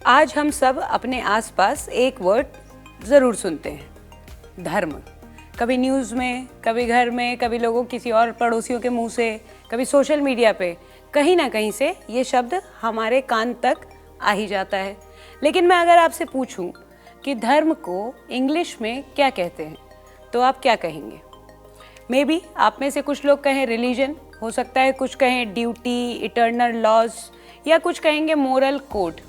आज हम सब अपने आसपास एक वर्ड ज़रूर सुनते हैं, धर्म। कभी न्यूज़ में, कभी घर में, कभी लोगों किसी और पड़ोसियों के मुंह से, कभी सोशल मीडिया पे, कहीं ना कहीं से ये शब्द हमारे कान तक आ ही जाता है। लेकिन मैं अगर आपसे पूछूं कि धर्म को इंग्लिश में क्या कहते हैं, तो आप क्या कहेंगे? मे बी आप में से कुछ लोग कहें रिलीजन, हो सकता है कुछ कहें ड्यूटी, इटर्नल लॉज, या कुछ कहेंगे मोरल कोड।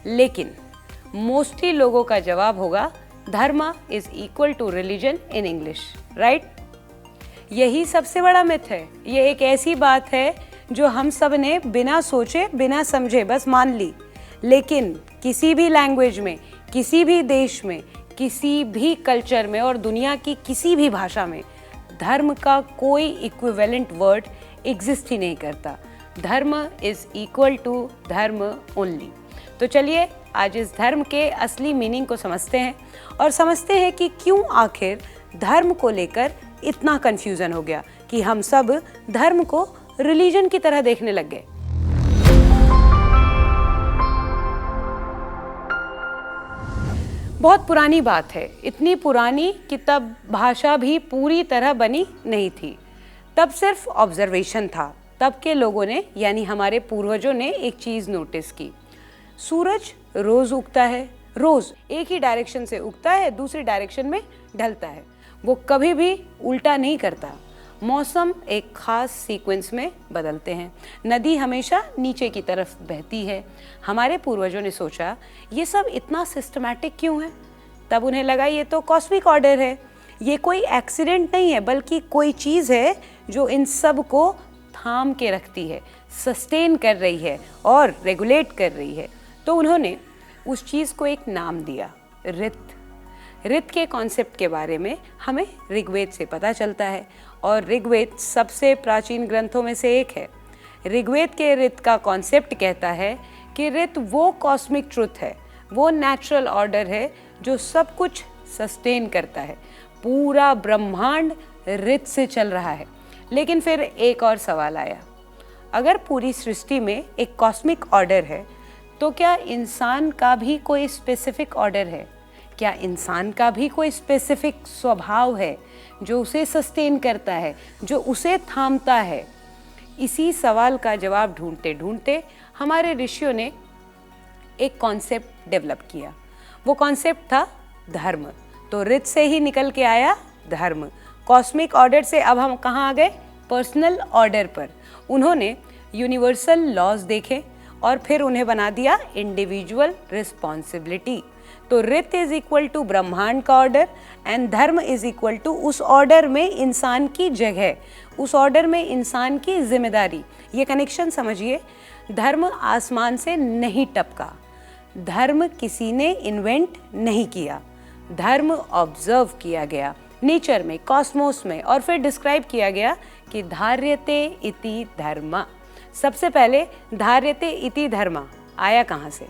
लेकिन मोस्टली लोगों का जवाब होगा धर्म is equal to religion in English, right? यही सबसे बड़ा मिथ है। ये एक ऐसी बात है जो हम सब ने बिना सोचे, बिना समझे बस मान ली। लेकिन किसी भी लैंग्वेज में, किसी भी देश में, किसी भी कल्चर में और दुनिया की किसी भी भाषा में धर्म का कोई इक्विवेलेंट वर्ड एग्जिस्ट ही नहीं करता। धर्म इज इक्वल टू धर्म ओनली। तो चलिए आज इस धर्म के असली मीनिंग को समझते हैं और समझते हैं कि क्यों आखिर धर्म को लेकर इतना कंफ्यूजन हो गया कि हम सब धर्म को रिलीजन की तरह देखने लग गए। बहुत पुरानी बात है, इतनी पुरानी कि तब भाषा भी पूरी तरह बनी नहीं थी। तब सिर्फ ऑब्जर्वेशन था। तब के लोगों ने, यानी हमारे पूर्वजों ने, एक चीज़ नोटिस की। सूरज रोज उगता है, रोज एक ही डायरेक्शन से उगता है, दूसरी डायरेक्शन में ढलता है। वो कभी भी उल्टा नहीं करता। मौसम एक खास सीक्वेंस में बदलते हैं। नदी हमेशा नीचे की तरफ बहती है। हमारे पूर्वजों ने सोचा ये सब इतना सिस्टमैटिक क्यों है? तब उन्हें लगा ये तो कॉस्मिक ऑर्डर है, ये कोई एक्सीडेंट नहीं है, बल्कि कोई चीज़ है जो इन सब को थाम के रखती है, सस्टेन कर रही है और रेगुलेट कर रही है। तो उन्होंने उस चीज़ को एक नाम दिया, ऋत। ऋत के कॉन्सेप्ट के बारे में हमें ऋग्वेद से पता चलता है और ऋग्वेद सबसे प्राचीन ग्रंथों में से एक है। ऋग्वेद के ऋत का कॉन्सेप्ट कहता है कि ऋत वो कॉस्मिक ट्रुथ है, वो नेचुरल ऑर्डर है जो सब कुछ सस्टेन करता है। पूरा ब्रह्मांड ऋत से चल रहा है। लेकिन फिर एक और सवाल आया, अगर पूरी सृष्टि में एक कॉस्मिक ऑर्डर है तो क्या इंसान का भी कोई स्पेसिफिक ऑर्डर है? क्या इंसान का भी कोई स्पेसिफिक स्वभाव है जो उसे सस्टेन करता है, जो उसे थामता है? इसी सवाल का जवाब ढूंढते ढूंढते हमारे ऋषियों ने एक कॉन्सेप्ट डेवलप किया। वो कॉन्सेप्ट था धर्म। तो ऋत से ही निकल के आया धर्म। कॉस्मिक ऑर्डर से अब हम कहाँ आ गए? पर्सनल ऑर्डर पर। उन्होंने यूनिवर्सल लॉज देखे और फिर उन्हें बना दिया इंडिविजुअल रिस्पॉन्सिबिलिटी। तो ऋत इज इक्वल टू ब्रह्मांड का ऑर्डर एंड धर्म इज इक्वल टू उस ऑर्डर में इंसान की जगह, उस ऑर्डर में इंसान की जिम्मेदारी। ये कनेक्शन समझिए। धर्म आसमान से नहीं टपका, धर्म किसी ने इन्वेंट नहीं किया। धर्म ऑब्जर्व किया गया नेचर में, कॉस्मोस में, और फिर डिस्क्राइब किया गया कि धार्यते इति धर्म। सबसे पहले धार्यते इति धर्म आया कहाँ से?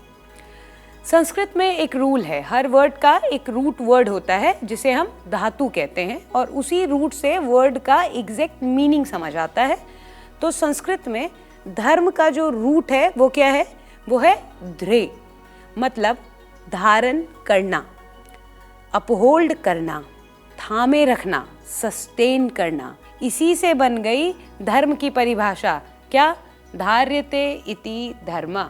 संस्कृत में एक रूल है, हर वर्ड का एक रूट वर्ड होता है जिसे हम धातु कहते हैं और उसी रूट से वर्ड का एग्जैक्ट मीनिंग समझ आता है। तो संस्कृत में धर्म का जो रूट है वो क्या है? वो है ध्रे, मतलब धारण करना, अपहोल्ड करना, थामे रखना, सस्टेन करना। इसी से बन गई धर्म की परिभाषा। क्या? धार्यते इति धर्म।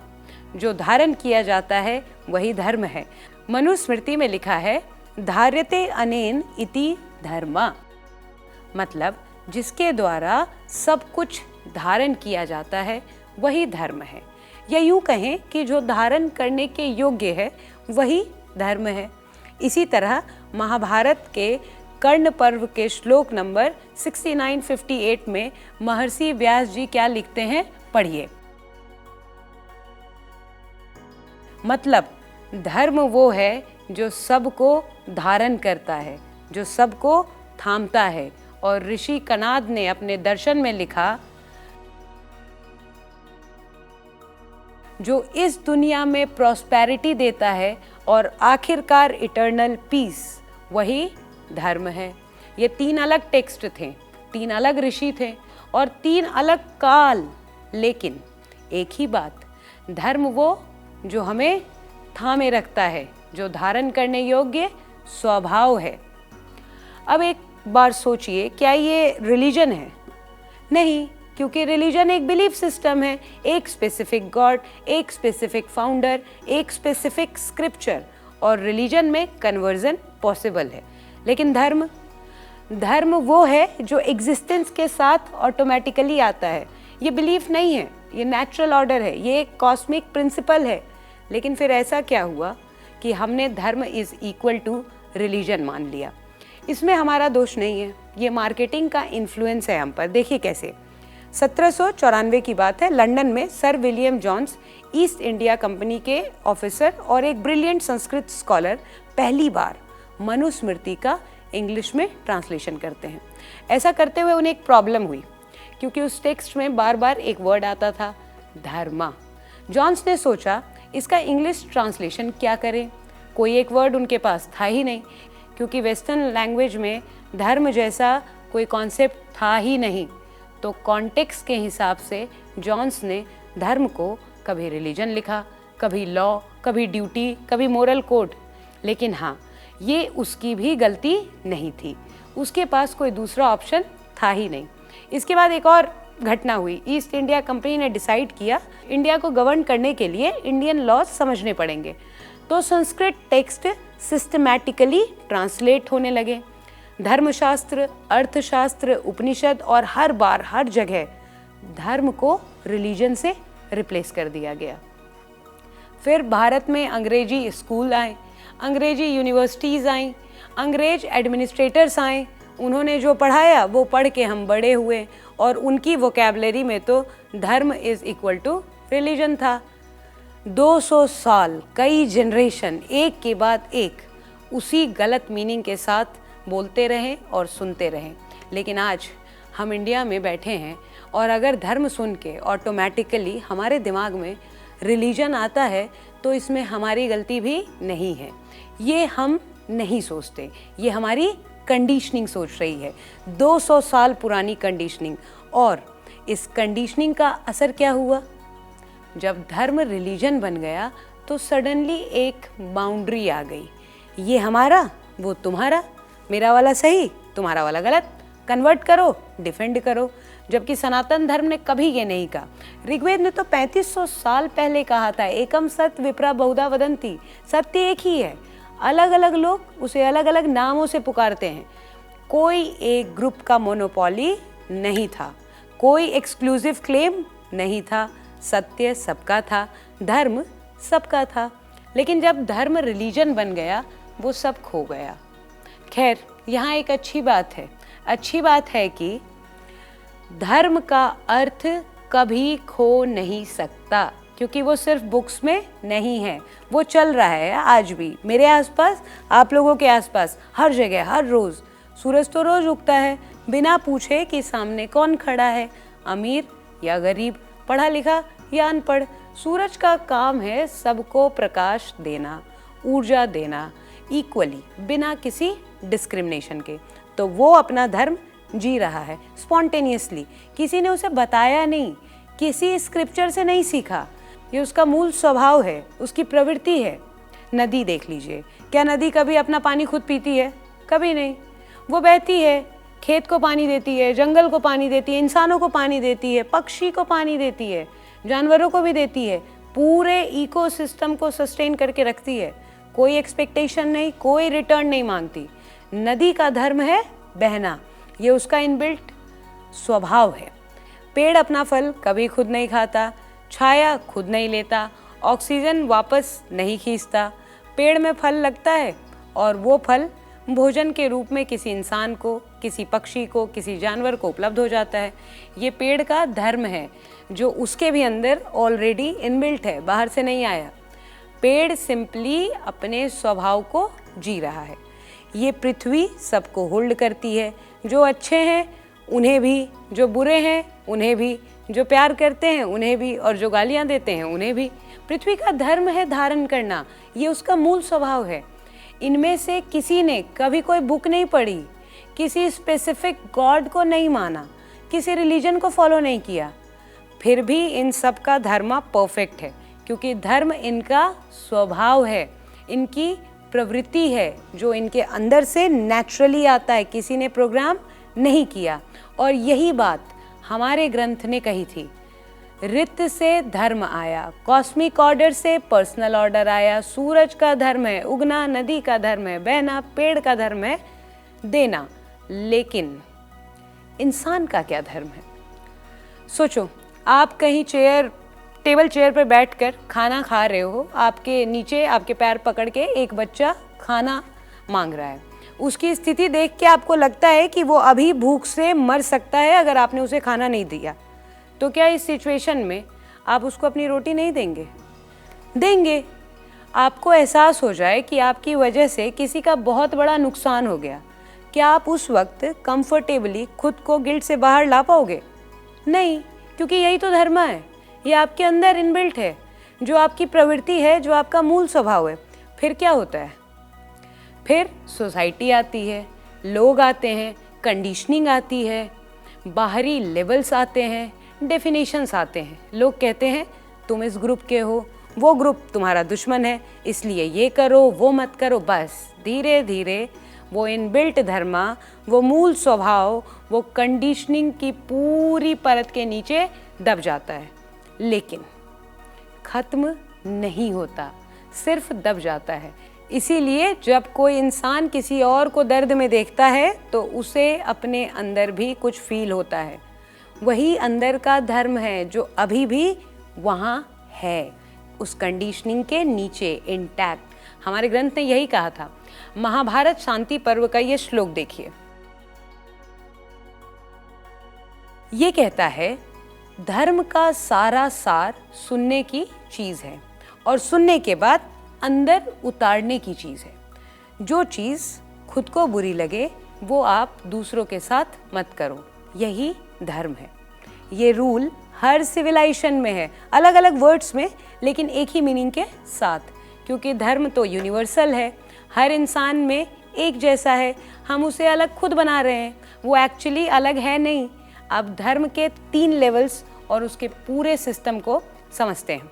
जो धारण किया जाता है वही धर्म है। मनुस्मृति में लिखा है धार्यते अनेन इति धर्म, मतलब जिसके द्वारा सब कुछ धारण किया जाता है वही धर्म है। या यूं कहें कि जो धारण करने के योग्य है वही धर्म है। इसी तरह महाभारत के कर्ण पर्व के श्लोक नंबर 6958 में महर्षि व्यास जी क्या लिखते हैं, पढ़िए। मतलब धर्म वो है जो सबको धारण करता है, जो सबको थामता है। और ऋषि कनाद ने अपने दर्शन में लिखा, जो इस दुनिया में प्रॉस्पेरिटी देता है और आखिरकार इटर्नल पीस, वही धर्म है। ये तीन अलग टेक्स्ट थे, तीन अलग ऋषि थे और तीन अलग काल, लेकिन एक ही बात, धर्म वो जो हमें थामे रखता है, जो धारण करने योग्य स्वभाव है। अब एक बार सोचिए, क्या ये रिलीजन है? नहीं, क्योंकि रिलीजन एक बिलीफ सिस्टम है, एक स्पेसिफिक गॉड, एक स्पेसिफिक फाउंडर, एक स्पेसिफिक स्क्रिप्चर, और रिलीजन में कन्वर्जन पॉसिबल है। लेकिन धर्म वो है जो एग्जिस्टेंस के साथ ऑटोमेटिकली आता है। ये बिलीफ नहीं है, ये नेचुरल ऑर्डर है, ये एक कॉस्मिक प्रिंसिपल है। लेकिन फिर ऐसा क्या हुआ कि हमने धर्म इज इक्वल टू रिलीजन मान लिया। इसमें हमारा दोष नहीं है, ये मार्केटिंग का इन्फ्लुएंस है हम पर। देखिए कैसे। 1794 की बात है, लंदन में sir William Jones, east India company के ऑफिसर और एक ब्रिलियंट संस्कृत स्कॉलर, पहली बार मनुस्मृति का इंग्लिश में ट्रांसलेशन करते हैं। ऐसा करते हुए उन्हें एक प्रॉब्लम हुई, क्योंकि उस टेक्स्ट में बार बार एक वर्ड आता था, धर्मा। जॉन्स ने सोचा इसका इंग्लिश ट्रांसलेशन क्या करें। कोई एक वर्ड उनके पास था ही नहीं, क्योंकि वेस्टर्न लैंग्वेज में धर्म जैसा कोई कॉन्सेप्ट था ही नहीं। तो कॉन्टेक्स्ट के हिसाब से जॉन्स ने धर्म को कभी रिलीजन लिखा, कभी लॉ, कभी ड्यूटी, कभी मोरल कोड। लेकिन हाँ, ये उसकी भी गलती नहीं थी, उसके पास कोई दूसरा ऑप्शन था ही नहीं। इसके बाद एक और घटना हुई। ईस्ट इंडिया कंपनी ने डिसाइड किया इंडिया को गवर्न करने के लिए इंडियन लॉज समझने पड़ेंगे। तो संस्कृत टेक्स्ट सिस्टमैटिकली ट्रांसलेट होने लगे। धर्मशास्त्र, अर्थशास्त्र, उपनिषद, और हर बार हर जगह धर्म को रिलीजन से रिप्लेस कर दिया गया। फिर भारत में अंग्रेजी स्कूल आए, अंग्रेजी यूनिवर्सिटीज़ आईं, अंग्रेज एडमिनिस्ट्रेटर्स आए। उन्होंने जो पढ़ाया वो पढ़ के हम बड़े हुए, और उनकी वोकैबुलरी में तो धर्म इज़ इक्वल टू रिलीजन था। 200 साल, कई जनरेशन एक के बाद एक उसी गलत मीनिंग के साथ बोलते रहें और सुनते रहें। लेकिन आज हम इंडिया में बैठे हैं, और अगर धर्म सुन के ऑटोमेटिकली हमारे दिमाग में रिलीजन आता है, तो इसमें हमारी गलती भी नहीं है। ये हम नहीं सोचते, ये हमारी कंडीशनिंग सोच रही है, 200 साल पुरानी कंडीशनिंग। और इस कंडीशनिंग का असर क्या हुआ? जब धर्म रिलीजन बन गया तो सडनली एक बाउंड्री आ गई, ये हमारा, वो तुम्हारा, मेरा वाला सही, तुम्हारा वाला गलत, कन्वर्ट करो, डिफेंड करो। जबकि सनातन धर्म ने कभी ये नहीं कहा। ऋग्वेद ने तो 3500 साल पहले कहा था, एकम सत विप्रा बहुधा वदंती, सत्य एक ही है, अलग अलग लोग उसे अलग अलग नामों से पुकारते हैं। कोई एक ग्रुप का मोनोपोली नहीं था, कोई एक्सक्लूसिव क्लेम नहीं था, सत्य सबका था, धर्म सबका था। लेकिन जब धर्म रिलीजन बन गया, वो सब खो गया। खैर, यहाँ एक अच्छी बात है कि धर्म का अर्थ कभी खो नहीं सकता, क्योंकि वो सिर्फ बुक्स में नहीं है, वो चल रहा है आज भी मेरे आसपास, आप लोगों के आसपास, हर जगह, हर रोज़। सूरज तो रोज़ उगता है, बिना पूछे कि सामने कौन खड़ा है, अमीर या गरीब, पढ़ा लिखा या अनपढ़। सूरज का काम है सबको प्रकाश देना, ऊर्जा देना, इक्वली, बिना किसी डिस्क्रिमिनेशन के। तो वो अपना धर्म जी रहा है स्पॉन्टेनियसली, किसी ने उसे बताया नहीं, किसी स्क्रिप्चर से नहीं सीखा, ये उसका मूल स्वभाव है, उसकी प्रवृत्ति है। नदी देख लीजिए, क्या नदी कभी अपना पानी खुद पीती है? कभी नहीं। वो बहती है, खेत को पानी देती है, जंगल को पानी देती है, इंसानों को पानी देती है, पक्षी को पानी देती है, जानवरों को भी देती है, पूरे इकोसिस्टम को सस्टेन करके रखती है। कोई एक्सपेक्टेशन नहीं, कोई रिटर्न नहीं मांगती। नदी का धर्म है बहना, ये उसका इनबिल्ट स्वभाव है। पेड़ अपना फल कभी खुद नहीं खाता, छाया खुद नहीं लेता, ऑक्सीजन वापस नहीं खींचता। पेड़ में फल लगता है और वो फल भोजन के रूप में किसी इंसान को, किसी पक्षी को, किसी जानवर को उपलब्ध हो जाता है। ये पेड़ का धर्म है, जो उसके भी अंदर ऑलरेडी इनबिल्ट है, बाहर से नहीं आया। पेड़ सिंपली अपने स्वभाव को जी रहा है। ये पृथ्वी सबको होल्ड करती है, जो अच्छे हैं उन्हें भी, जो बुरे हैं उन्हें भी, जो प्यार करते हैं उन्हें भी, और जो गालियाँ देते हैं उन्हें भी। पृथ्वी का धर्म है धारण करना, ये उसका मूल स्वभाव है। इनमें से किसी ने कभी कोई बुक नहीं पढ़ी, किसी स्पेसिफिक गॉड को नहीं माना, किसी रिलीजन को फॉलो नहीं किया, फिर भी इन सब का धर्म परफेक्ट है। क्योंकि धर्म इनका स्वभाव है, इनकी प्रवृत्ति है, जो इनके अंदर से नेचुरली आता है, किसी ने प्रोग्राम नहीं किया। और यही बात हमारे ग्रंथ ने कही थी, ऋत से धर्म आया, कॉस्मिक ऑर्डर से पर्सनल ऑर्डर आया। सूरज का धर्म है उगना, नदी का धर्म है बहना, पेड़ का धर्म है देना। लेकिन इंसान का क्या धर्म है? सोचो, आप कहीं टेबल चेयर पर बैठकर खाना खा रहे हो, आपके नीचे आपके पैर पकड़ के एक बच्चा खाना मांग रहा है। उसकी स्थिति देख के आपको लगता है कि वो अभी भूख से मर सकता है अगर आपने उसे खाना नहीं दिया। तो क्या इस सिचुएशन में आप उसको अपनी रोटी नहीं देंगे? देंगे। आपको एहसास हो जाए कि आपकी वजह से किसी का बहुत बड़ा नुकसान हो गया, क्या आप उस वक्त कंफर्टेबली खुद को गिल्ट से बाहर ला पाओगे? नहीं, क्योंकि यही तो धर्म है, ये आपके अंदर इनबिल्ट है, जो आपकी प्रवृत्ति है, जो आपका मूल स्वभाव है। फिर क्या होता है? फिर सोसाइटी आती है, लोग आते हैं, कंडीशनिंग आती है, बाहरी लेवल्स आते हैं, डेफिनेशंस आते हैं। लोग कहते हैं तुम इस ग्रुप के हो, वो ग्रुप तुम्हारा दुश्मन है, इसलिए ये करो वो मत करो। बस धीरे धीरे वो इनबिल्ट धर्मा, वो मूल स्वभाव, वो कंडीशनिंग की पूरी परत के नीचे दब जाता है। लेकिन खत्म नहीं होता, सिर्फ दब जाता है। इसीलिए जब कोई इंसान किसी और को दर्द में देखता है तो उसे अपने अंदर भी कुछ फील होता है। वही अंदर का धर्म है जो अभी भी वहाँ है, उस कंडीशनिंग के नीचे इंटैक्ट। हमारे ग्रंथ ने यही कहा था। महाभारत शांति पर्व का ये श्लोक देखिए, ये कहता है धर्म का सारा सार सुनने की चीज है और सुनने के बाद अंदर उतारने की चीज है। जो चीज खुद को बुरी लगे वो आप दूसरों के साथ मत करो, यही धर्म है। ये रूल हर सिविलाइजेशन में है, अलग अलग वर्ड्स में, लेकिन एक ही मीनिंग के साथ, क्योंकि धर्म तो यूनिवर्सल है, हर इंसान में एक जैसा है। हम उसे अलग खुद बना रहे हैं, वो एक्चुअली अलग है नहीं। अब धर्म के 3 लेवल्स और उसके पूरे सिस्टम को समझते हैं।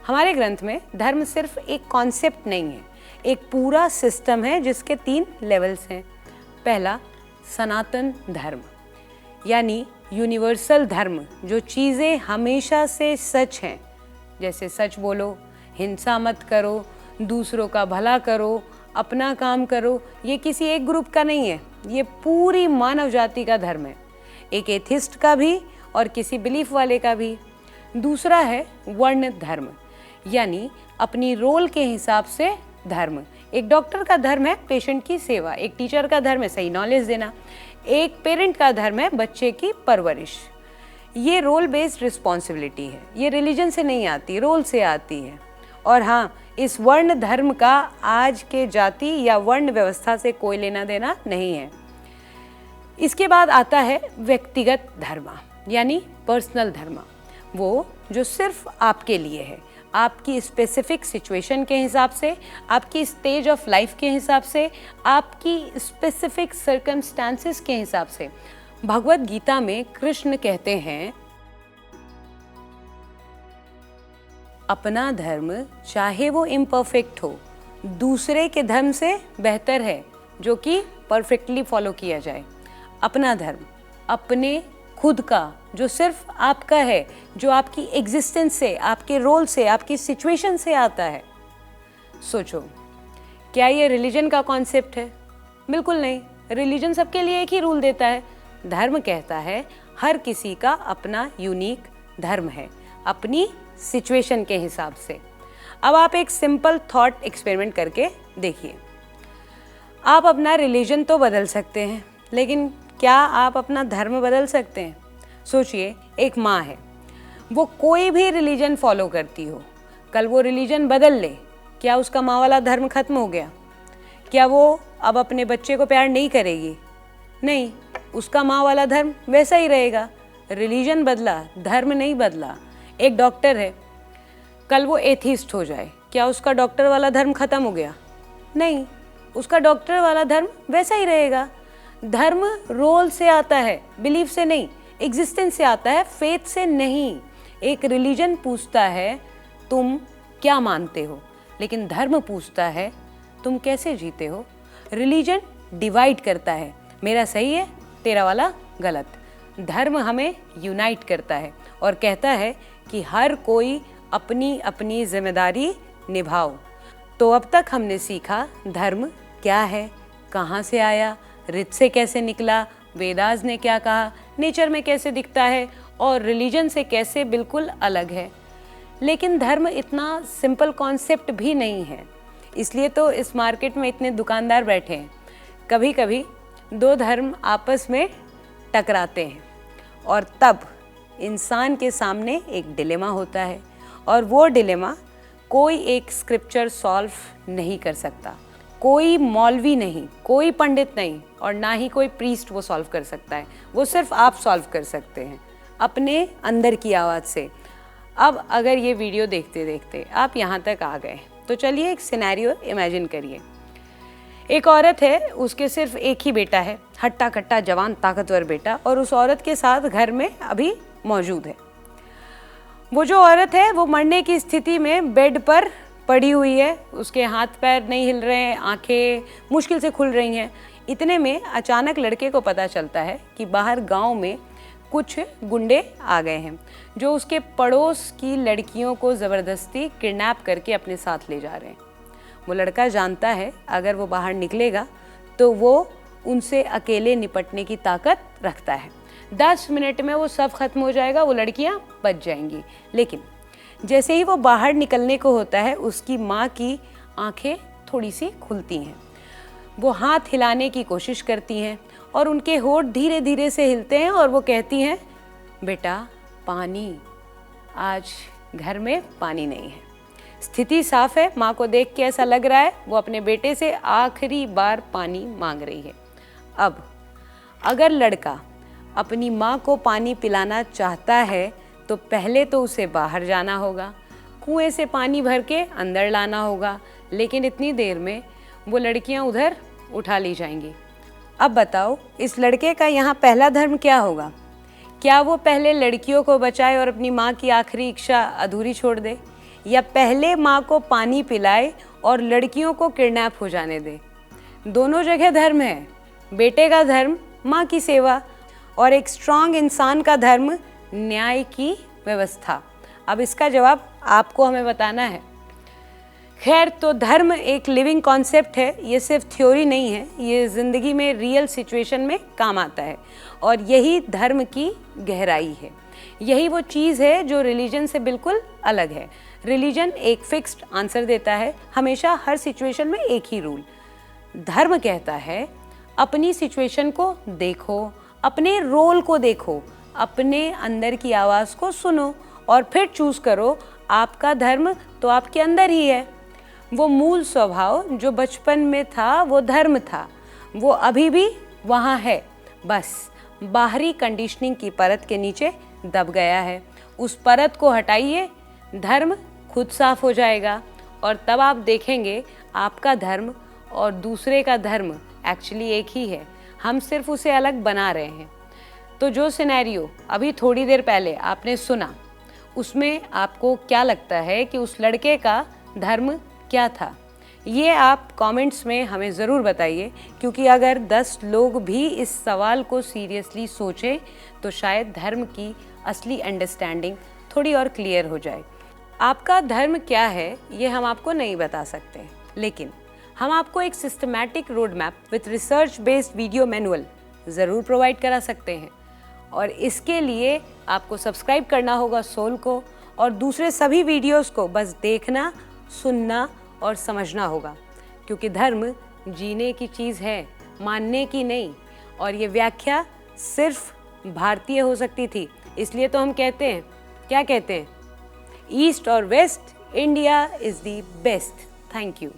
हमारे ग्रंथ में धर्म सिर्फ एक कॉन्सेप्ट नहीं है, एक पूरा सिस्टम है जिसके 3 लेवल्स हैं। पहला सनातन धर्म, यानी यूनिवर्सल धर्म, जो चीज़ें हमेशा से सच हैं, जैसे सच बोलो, हिंसा मत करो, दूसरों का भला करो, अपना काम करो। ये किसी एक ग्रुप का नहीं है, ये पूरी मानव जाति का धर्म है, एक एथिस्ट का भी और किसी बिलीफ वाले का भी। दूसरा है वर्ण धर्म, यानी अपनी रोल के हिसाब से धर्म। एक डॉक्टर का धर्म है पेशेंट की सेवा, एक टीचर का धर्म है सही नॉलेज देना, एक पेरेंट का धर्म है बच्चे की परवरिश। ये रोल बेस्ड रिस्पॉन्सिबिलिटी है, ये रिलीजन से नहीं आती, रोल से आती है। और हाँ, इस वर्ण धर्म का आज के जाति या वर्ण व्यवस्था से कोई लेना देना नहीं है। इसके बाद आता है व्यक्तिगत धर्म, यानी पर्सनल धर्म, वो जो सिर्फ आपके लिए है, आपकी स्पेसिफिक सिचुएशन के हिसाब से, आपकी स्टेज ऑफ लाइफ के हिसाब से, आपकी स्पेसिफिक सर्कमस्टांसेस के हिसाब से। भगवत गीता में कृष्ण कहते हैं, अपना धर्म चाहे वो इम्परफेक्ट हो, दूसरे के धर्म से बेहतर है जो कि परफेक्टली फॉलो किया जाए। अपना धर्म अपने खुद का, जो सिर्फ आपका है, जो आपकी एग्जिस्टेंस से, आपके रोल से, आपकी सिचुएशन से आता है। सोचो, क्या ये रिलीजन का कॉन्सेप्ट है? बिल्कुल नहीं। रिलीजन सबके लिए एक ही रूल देता है। धर्म कहता है हर किसी का अपना यूनिक धर्म है, अपनी सिचुएशन के हिसाब से। अब आप एक सिंपल थॉट एक्सपेरिमेंट करके देखिए। आप अपना रिलीजन तो बदल सकते हैं, लेकिन क्या आप अपना धर्म बदल सकते हैं? सोचिए, एक माँ है, वो कोई भी रिलीजन फॉलो करती हो, कल वो रिलीजन बदल ले, क्या उसका माँ वाला धर्म खत्म हो गया? क्या वो अब अपने बच्चे को प्यार नहीं करेगी? नहीं, उसका माँ वाला धर्म वैसा ही रहेगा। रिलीजन बदला, धर्म नहीं बदला। एक डॉक्टर है, कल वो एथिस्ट हो जाए, क्या उसका डॉक्टर वाला धर्म खत्म हो गया? नहीं, उसका डॉक्टर वाला धर्म वैसा ही रहेगा। धर्म रोल से आता है, बिलीफ से नहीं, एग्जिस्टेंस से आता है, फेथ से नहीं। एक रिलीजन पूछता है तुम क्या मानते हो, लेकिन धर्म पूछता है तुम कैसे जीते हो। रिलीजन डिवाइड करता है, मेरा सही है तेरा वाला गलत। धर्म हमें यूनाइट करता है और कहता है कि हर कोई अपनी अपनी जिम्मेदारी निभाओ। तो अब तक हमने सीखा धर्म क्या है, कहाँ से आया, ऋत से कैसे निकला, वेदास ने क्या कहा, नेचर में कैसे दिखता है और रिलीजन से कैसे बिल्कुल अलग है। लेकिन धर्म इतना सिंपल कॉन्सेप्ट भी नहीं है, इसलिए तो इस मार्केट में इतने दुकानदार बैठे हैं। कभी कभी दो धर्म आपस में टकराते हैं और तब इंसान के सामने एक डिलेमा होता है और वो डिलेमा कोई एक स्क्रिप्चर सॉल्व नहीं कर सकता। कोई मौलवी नहीं, कोई पंडित नहीं और ना ही कोई प्रीस्ट वो सॉल्व कर सकता है। वो सिर्फ आप सॉल्व कर सकते हैं अपने अंदर की आवाज़ से। अब अगर ये वीडियो देखते देखते आप यहाँ तक आ गए तो चलिए एक सिनेरियो इमेजिन करिए। एक औरत है, उसके सिर्फ एक ही बेटा है, हट्टा कट्टा जवान ताकतवर बेटा, और उस औरत के साथ घर में अभी मौजूद है। वो जो औरत है वो मरने की स्थिति में बेड पर पड़ी हुई है, उसके हाथ पैर नहीं हिल रहे हैं, आंखें मुश्किल से खुल रही हैं। इतने में अचानक लड़के को पता चलता है कि बाहर गांव में कुछ गुंडे आ गए हैं जो उसके पड़ोस की लड़कियों को ज़बरदस्ती किडनैप करके अपने साथ ले जा रहे हैं। वो लड़का जानता है अगर वो बाहर निकलेगा तो वो उनसे अकेले निपटने की ताकत रखता है। 10 मिनट में वो सब खत्म हो जाएगा, वो लड़कियां बच जाएंगी। लेकिन जैसे ही वो बाहर निकलने को होता है उसकी माँ की आंखें थोड़ी सी खुलती हैं। वो हाथ हिलाने की कोशिश करती हैं और उनके होंठ धीरे धीरे से हिलते हैं और वो कहती हैं, बेटा पानी, आज घर में पानी नहीं है। स्थिति साफ है, माँ को देख के ऐसा लग रहा है वो अपने बेटे से आखिरी बार पानी मांग रही है। अब अगर लड़का अपनी माँ को पानी पिलाना चाहता है तो पहले तो उसे बाहर जाना होगा, कुएं से पानी भर के अंदर लाना होगा, लेकिन इतनी देर में वो लड़कियां उधर उठा ली जाएंगी। अब बताओ इस लड़के का यहाँ पहला धर्म क्या होगा? क्या वो पहले लड़कियों को बचाए और अपनी माँ की आखिरी इच्छा अधूरी छोड़ दे, या पहले माँ को पानी पिलाए और लड़कियों को किडनैप हो जाने दे? दोनों जगह धर्म है। बेटे का धर्म माँ की सेवा और एक स्ट्रांग इंसान का धर्म न्याय की व्यवस्था। अब इसका जवाब आपको हमें बताना है। खैर, तो धर्म एक लिविंग कॉन्सेप्ट है, ये सिर्फ थ्योरी नहीं है, ये ज़िंदगी में रियल सिचुएशन में काम आता है और यही धर्म की गहराई है। यही वो चीज़ है जो रिलीजन से बिल्कुल अलग है। रिलीजन एक फिक्स्ड आंसर देता है, हमेशा हर सिचुएशन में एक ही रूल। धर्म कहता है अपनी सिचुएशन को देखो, अपने रोल को देखो, अपने अंदर की आवाज़ को सुनो और फिर चूज़ करो। आपका धर्म तो आपके अंदर ही है। वो मूल स्वभाव जो बचपन में था वो धर्म था, वो अभी भी वहाँ है, बस बाहरी कंडीशनिंग की परत के नीचे दब गया है। उस परत को हटाइए, धर्म खुद साफ हो जाएगा और तब आप देखेंगे आपका धर्म और दूसरे का धर्म एक्चुअली एक ही है, हम सिर्फ उसे अलग बना रहे हैं। तो जो सिनेरियो अभी थोड़ी देर पहले आपने सुना, उसमें आपको क्या लगता है कि उस लड़के का धर्म क्या था? ये आप कमेंट्स में हमें ज़रूर बताइए, क्योंकि अगर 10 लोग भी इस सवाल को सीरियसली सोचें तो शायद धर्म की असली अंडरस्टैंडिंग थोड़ी और क्लियर हो जाए। आपका धर्म क्या है ये हम आपको नहीं बता सकते, लेकिन हम आपको एक systematic road map with research based video manual ज़रूर प्रोवाइड करा सकते हैं। और इसके लिए आपको सब्सक्राइब करना होगा सोल को, और दूसरे सभी वीडियोस को बस देखना, सुनना और समझना होगा, क्योंकि धर्म जीने की चीज़ है, मानने की नहीं। और ये व्याख्या सिर्फ भारतीय हो सकती थी, इसलिए तो हम कहते हैं, क्या कहते हैं, ईस्ट और west, India is the best. Thank you.